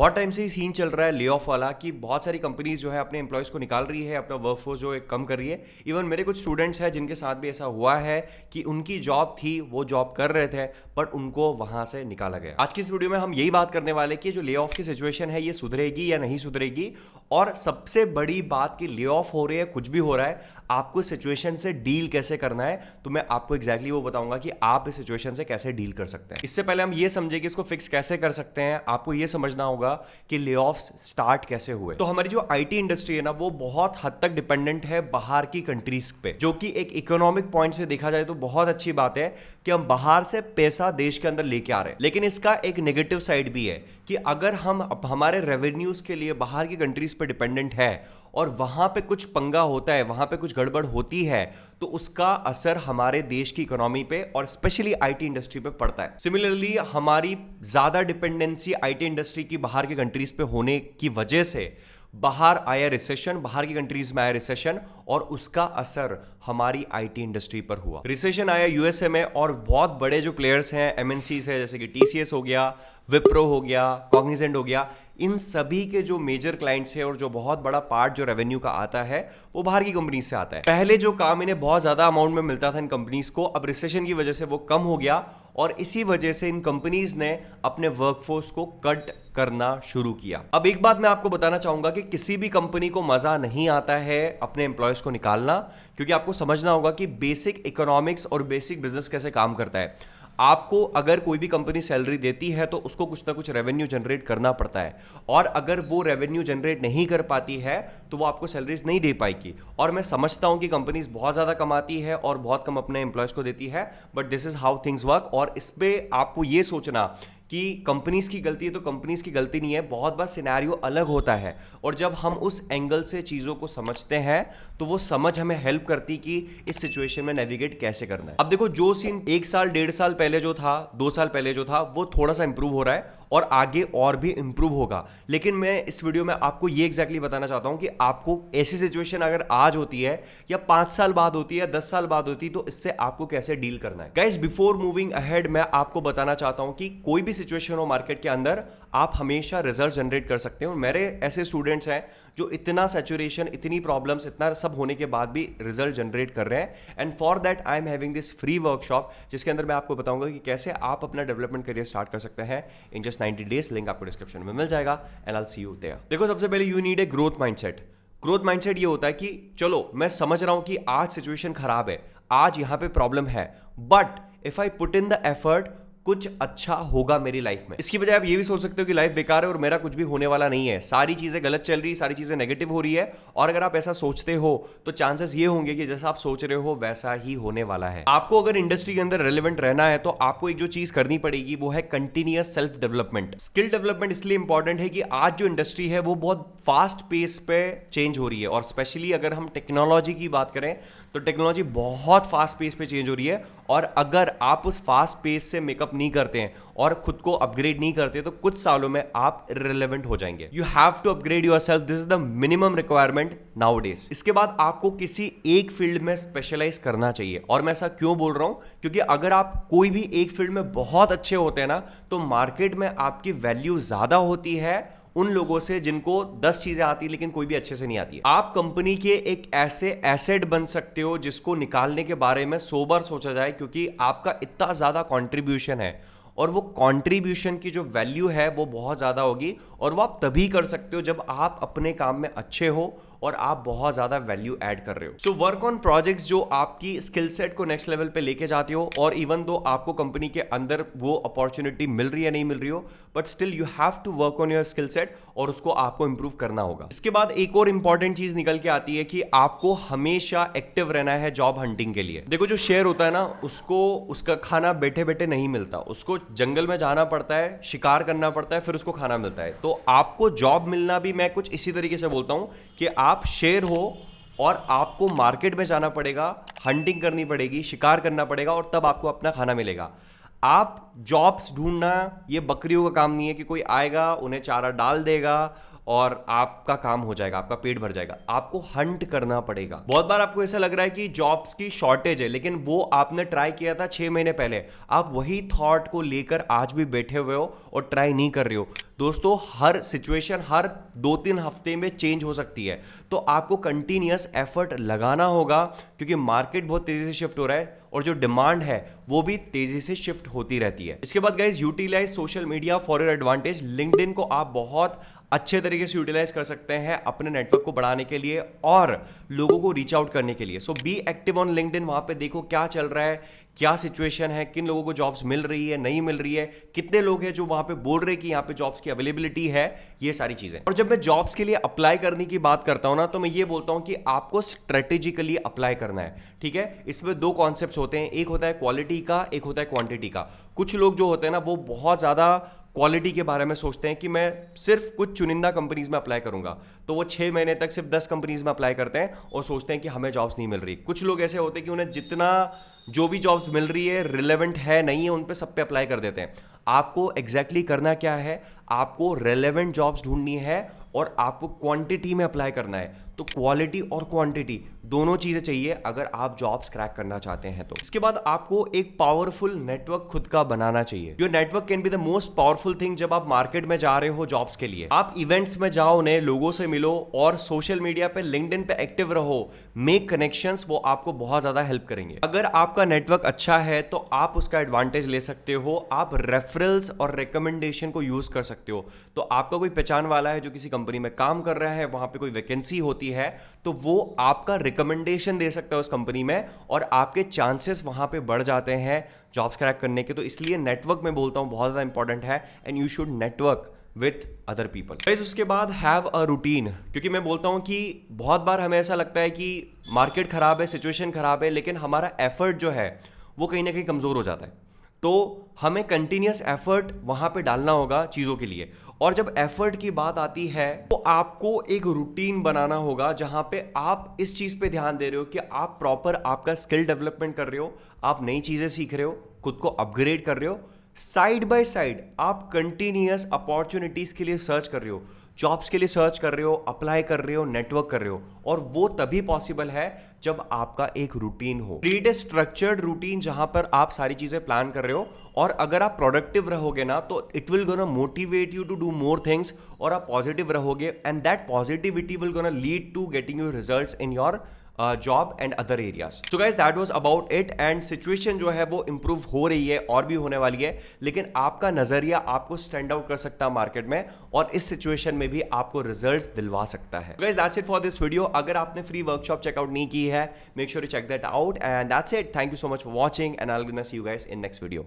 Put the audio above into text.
बहुत टाइम से ही सीन चल रहा है ले ऑफ वाला कि बहुत सारी कंपनीज जो है अपने एम्प्लॉयज को निकाल रही है, अपना वर्कफोर्स जो है कम कर रही है। इवन मेरे कुछ स्टूडेंट्स हैं जिनके साथ भी ऐसा हुआ है कि उनकी जॉब थी, वो जॉब कर रहे थे बट उनको वहां से निकाला गया। आज की इस वीडियो में हम यही बात करने वाले कि जो ले ऑफ की सिचुएशन है ये सुधरेगी या नहीं सुधरेगी, और सबसे बड़ी बात कि ले ऑफ हो रही है, कुछ भी हो रहा है, आपको सिचुएशन से डील कैसे करना है। तो मैं आपको एग्जैक्टली वो बताऊंगा कि आप इस सिचुएशन से कैसे डील कर सकते हैं। इससे पहले हम ये समझे कि इसको फिक्स कैसे कर सकते हैं, आपको ये समझना होगा कि ले ऑफ्स स्टार्ट कैसे हुए। तो हमारी जो आईटी इंडस्ट्री है ना, वो बहुत हद तक डिपेंडेंट है बाहर की कंट्रीज पे, जो कि एक इकोनॉमिक पॉइंट से देखा जाए तो बहुत अच्छी बात है कि हम बाहर से पैसा देश के अंदर लेके आ रहे हैं। लेकिन इसका एक नेगेटिव साइड भी है कि अगर हम हमारे रेवेन्यूज के लिए बाहर की कंट्रीज पे डिपेंडेंट है और वहां पे कुछ पंगा होता है, वहां पे कुछ गड़बड़ होती है, तो उसका असर हमारे देश की इकोनॉमी पे और स्पेशली आईटी इंडस्ट्री पे पड़ता है। सिमिलरली हमारी ज्यादा डिपेंडेंसी आईटी इंडस्ट्री की बाहर की कंट्रीज पे होने की वजह से बाहर आया रिसेशन, बाहर की कंट्रीज में आया रिसेशन, और उसका असर हमारी आईटी इंडस्ट्री पर हुआ। रिसेशन आया यूएसए में, और बहुत बड़े जो प्लेयर्स हैं, एमएनसीज है, जैसे कि टीसीएस हो गया, विप्रो हो गया, कॉग्निजेंट हो गया, इन सभी के जो मेजर क्लाइंट्स हैं और जो बहुत बड़ा पार्ट जो रेवेन्यू का आता है वो बाहर की कंपनी से आता है। पहले जो काम इन्हें बहुत ज्यादा अमाउंट में मिलता था इन कंपनीज को, अब रिसेशन की वजह से वो कम हो गया, और इसी वजह से इन कंपनीज ने अपने वर्कफोर्स को कट करना शुरू किया। अब एक बात मैं आपको बताना चाहूंगा कि किसी भी कंपनी को मजा नहीं आता है अपने एम्प्लॉयज को निकालना, क्योंकि आपको समझना होगा कि बेसिक इकोनॉमिक्स और बेसिक बिजनेस कैसे काम करता है। आपको अगर कोई भी कंपनी सैलरी देती है तो उसको कुछ ना कुछ रेवेन्यू जनरेट करना पड़ता है, और अगर वो रेवेन्यू जनरेट नहीं कर पाती है तो वो आपको सैलरीज नहीं दे पाएगी। और मैं समझता हूं कि कंपनीज बहुत ज़्यादा कमाती है और बहुत कम अपने एम्प्लॉयज़ को देती है, but this is how things work. और इस पर आपको ये सोचना कि कंपनीज की गलती है तो कंपनीज की गलती नहीं है, बहुत बार सिनेरियो अलग होता है, और जब हम उस एंगल से चीज़ों को समझते हैं तो वो समझ हमें हेल्प करती कि इस सिचुएशन में नेविगेट कैसे करना है। अब देखो, जो सीन 1 साल 1.5 साल पहले जो था, 2 साल पहले जो था, वो थोड़ा सा इंप्रूव हो रहा है और आगे और भी इंप्रूव होगा। लेकिन मैं इस वीडियो में आपको ये एग्जैक्टली बताना चाहता हूं कि आपको ऐसी सिचुएशन अगर आज होती है या 5 साल बाद होती है, 10 साल बाद होती है, तो इससे आपको कैसे डील करना है। गाइस, बिफोर मूविंग अहेड मैं आपको बताना चाहता हूं कि कोई भी सिचुएशन हो मार्केट के अंदर, आप हमेशा रिजल्ट जनरेट कर सकते हो। मेरे ऐसे स्टूडेंट्स हैं जो इतना सैचुरेशन, इतनी प्रॉब्लम्स, इतना सब होने के बाद भी रिजल्ट जनरेट कर रहे हैं। And for that I am having this free workshop, जिसके अंदर मैं आपको बताऊंगा कि कैसे आप अपना डेवलपमेंट करियर स्टार्ट कर सकते हैं इन जस्ट 90 डेज। लिंक आपको डिस्क्रिप्शन में मिल जाएगा, and I will see you there. देखो, सबसे पहले you need a growth mindset. Growth mindset ये होता है कि चलो, मैं समझ रहा हूं कि आज सिचुएशन खराब है, आज यहां पे प्रॉब्लम है, but if I put in the effort, कुछ अच्छा होगा मेरी लाइफ में। इसकी बजाय आप ये भी सोच सकते हो कि लाइफ बेकार है और मेरा कुछ भी होने वाला नहीं है, सारी चीजें गलत चल रही, सारी चीजें नेगेटिव हो रही है। और अगर आप ऐसा सोचते हो तो चांसेस ये होंगे कि जैसा आप सोच रहे हो वैसा ही होने वाला है। आपको अगर इंडस्ट्री के अंदर रेलेवेंट रहना है तो आपको एक जो चीज करनी पड़ेगी वो है continuous self development. Skill development इसलिए इंपॉर्टेंट है कि आज जो इंडस्ट्री है वो बहुत फास्ट पेस पे चेंज हो रही है, और स्पेशली अगर हम टेक्नोलॉजी की बात करें तो टेक्नोलॉजी बहुत फास्ट पेस पे चेंज हो रही है, और अगर आप उस फास्ट पेस से मेकअप नहीं करते हैं और खुद को अपग्रेड नहीं करते तो कुछ सालों में आप इररिलेवेंट हो जाएंगे। You have to upgrade yourself, this is the minimum requirement nowadays. इसके बाद आपको किसी एक फील्ड में स्पेशलाइज करना चाहिए। और मैं ऐसा क्यों बोल रहा हूं, क्योंकि अगर आप कोई भी एक फील्ड में बहुत अच्छे होते हैं ना, तो मार्केट में आपकी वैल्यू ज्यादा होती है उन लोगों से जिनको 10 चीजें आती है लेकिन कोई भी अच्छे से नहीं आती है। आप कंपनी के एक ऐसे एसेट बन सकते हो जिसको निकालने के बारे में 100 बार सोचा जाए, क्योंकि आपका इतना ज्यादा कंट्रीब्यूशन है, और वो कंट्रीब्यूशन की जो वैल्यू है वो बहुत ज्यादा होगी, और वो आप तभी कर सकते हो जब आप अपने काम में अच्छे हो और आप बहुत ज्यादा वैल्यू ऐड कर रहे हो। सो वर्क ऑन प्रोजेक्ट्स जो आपकी स्किल सेट को नेक्स्ट लेवल पे लेके जाते हो, और इवन दो आपको कंपनी के अंदर वो अपॉर्चुनिटी मिल रही है नहीं मिल रही हो, but still you have to work on your skill set, और उसको आपको इंप्रूव करना होगा। इसके बाद एक और इंपॉर्टेंट चीज निकल के आती है कि आपको हमेशा एक्टिव रहना है जॉब हंटिंग के लिए। देखो, जो शेर होता है ना, उसको उसका खाना बैठे बैठे नहीं मिलता, उसको जंगल में जाना पड़ता है, शिकार करना पड़ता है, फिर उसको खाना मिलता है। तो आपको जॉब मिलना भी मैं कुछ इसी तरीके से बोलता हूं कि आप शेर हो और आपको मार्केट में जाना पड़ेगा, हंटिंग करनी पड़ेगी, शिकार करना पड़ेगा, और तब आपको अपना खाना मिलेगा। आप जॉब्स ढूंढना ये बकरियों का काम नहीं है कि कोई आएगा, उन्हें चारा डाल देगा और आपका काम हो जाएगा, आपका पेट भर जाएगा। आपको हंट करना पड़ेगा। बहुत बार आपको ऐसा लग रहा है कि जॉब्स की शॉर्टेज है, लेकिन वो आपने ट्राई किया था 6 महीने पहले, आप वही थॉट को लेकर आज भी बैठे हुए हो और ट्राई नहीं कर रहे हो। दोस्तों हर सिचुएशन हर 2-3 हफ्ते में चेंज हो सकती है, तो आपको कंटिन्यूअस एफर्ट लगाना होगा, क्योंकि मार्केट बहुत तेजी से शिफ्ट हो रहा है और जो डिमांड है वो भी तेजी से शिफ्ट होती रहती है। इसके बाद guys, utilize social media for your advantage. LinkedIn को आप बहुत अच्छे तरीके से यूटिलाइज कर सकते हैं अपने नेटवर्क को बढ़ाने के लिए और लोगों को रीच आउट करने के लिए। सो बी एक्टिव ऑन लिंक्डइन। वहां पे देखो क्या चल रहा है, क्या सिचुएशन है, किन लोगों को जॉब्स मिल रही है, नहीं मिल रही है, कितने लोग हैं जो वहां पे बोल रहे हैं कि यहाँ पे जॉब्स की अवेलेबिलिटी है, ये सारी चीजें। और जब मैं जॉब्स के लिए अप्लाई करने की बात करता हूं ना, तो मैं ये बोलता हूं कि आपको स्ट्रेटेजिकली अप्लाई करना है। ठीक है, इसमें दो कॉन्सेप्ट्स होते हैं, एक होता है क्वालिटी का, एक होता है क्वांटिटी का। कुछ लोग जो होते हैं ना, वो बहुत ज्यादा क्वालिटी के बारे में सोचते हैं कि मैं सिर्फ कुछ चुनिंदा कंपनीज में अप्लाई करूंगा, तो वो 6 महीने तक सिर्फ 10 कंपनीज में अप्लाई करते हैं और सोचते हैं कि हमें जॉब्स नहीं मिल रही। कुछ लोग ऐसे होते हैं कि उन्हें जितना जो भी जॉब्स मिल रही है, रिलेवेंट है नहीं है, उन पे सब पे अप्लाई कर देते हैं। आपको एग्जैक्टली करना क्या है, आपको रेलेवेंट जॉब्स ढूंढनी है और आपको क्वांटिटी में अप्लाई करना है। तो क्वालिटी और क्वांटिटी दोनों चीजें चाहिए अगर आप जॉब्स क्रैक करना चाहते हैं तो। इसके बाद आपको एक पावरफुल नेटवर्क खुद का बनाना चाहिए। Your network can be the most powerful thing जब आप मार्केट में जा रहे हो जॉब्स के लिए। आप इवेंट्स में जाओ, नए लोगों से मिलो और सोशल मीडिया पे, लिंक्डइन पे एक्टिव रहो, मेक कनेक्शंस, वो आपको बहुत ज्यादा हेल्प करेंगे। अगर आपका नेटवर्क अच्छा है तो आप उसका एडवांटेज ले सकते हो। आप रेफरल्स और रिकमेंडेशन को यूज कर सकते हो। तो आपका कोई पहचान वाला है जो किसी कंपनी में काम कर रहा है, वहां पे कोई वैकेंसी होती है, तो वो आपका रिकमेंडेशन दे सकता है उस कंपनी में और आपके चांसेस वहां पे बढ़ जाते हैं जॉब्स क्रैक करने के। तो इसलिए नेटवर्क में बोलता हूं बहुत ज्यादा इंपॉर्टेंट है and you should network with other people. उसके बाद हैव अ रूटीन, क्योंकि मैं बोलता हूं कि बहुत बार हमें ऐसा लगता है कि मार्केट खराब है, सिचुएशन खराब है, लेकिन हमारा एफर्ट जो है वो कहीं ना कहीं कमजोर हो जाता है। तो हमें कंटिन्यूअस एफर्ट वहां पे डालना होगा चीजों के लिए। और जब एफर्ट की बात आती है तो आपको एक रूटीन बनाना होगा जहां पे आप इस चीज पे ध्यान दे रहे हो कि आप प्रॉपर आपका स्किल डेवलपमेंट कर रहे हो, आप नई चीजें सीख रहे हो, खुद को अपग्रेड कर रहे हो, साइड बाय साइड आप कंटिन्यूअस अपॉर्चुनिटीज के लिए सर्च कर रहे हो, जॉब्स के लिए सर्च कर रहे हो, अप्लाई कर रहे हो, नेटवर्क कर रहे हो। और वो तभी पॉसिबल है जब आपका एक रूटीन हो। क्रिएट ए स्ट्रक्चर्ड रूटीन जहां पर आप सारी चीजें प्लान कर रहे हो। और अगर आप प्रोडक्टिव रहोगे ना, तो it will gonna motivate you to do more things. और आप पॉजिटिव रहोगे and that positivity will gonna lead to getting your results in your job and other areas. So guys, that was about it. And situation जो है वो improve हो रही है और भी होने वाली है, लेकिन आपका नजरिया आपको स्टैंड आउट कर सकता है मार्केट में और इस सिचुएशन में भी आपको रिजल्ट्स दिलवा सकता है। Guys, that's it for this video. अगर आपने फ्री वर्कशॉप चेकआउट नहीं की है, make sure to check that out and that's it. Thank you so much for watching and I will see you guys in next video.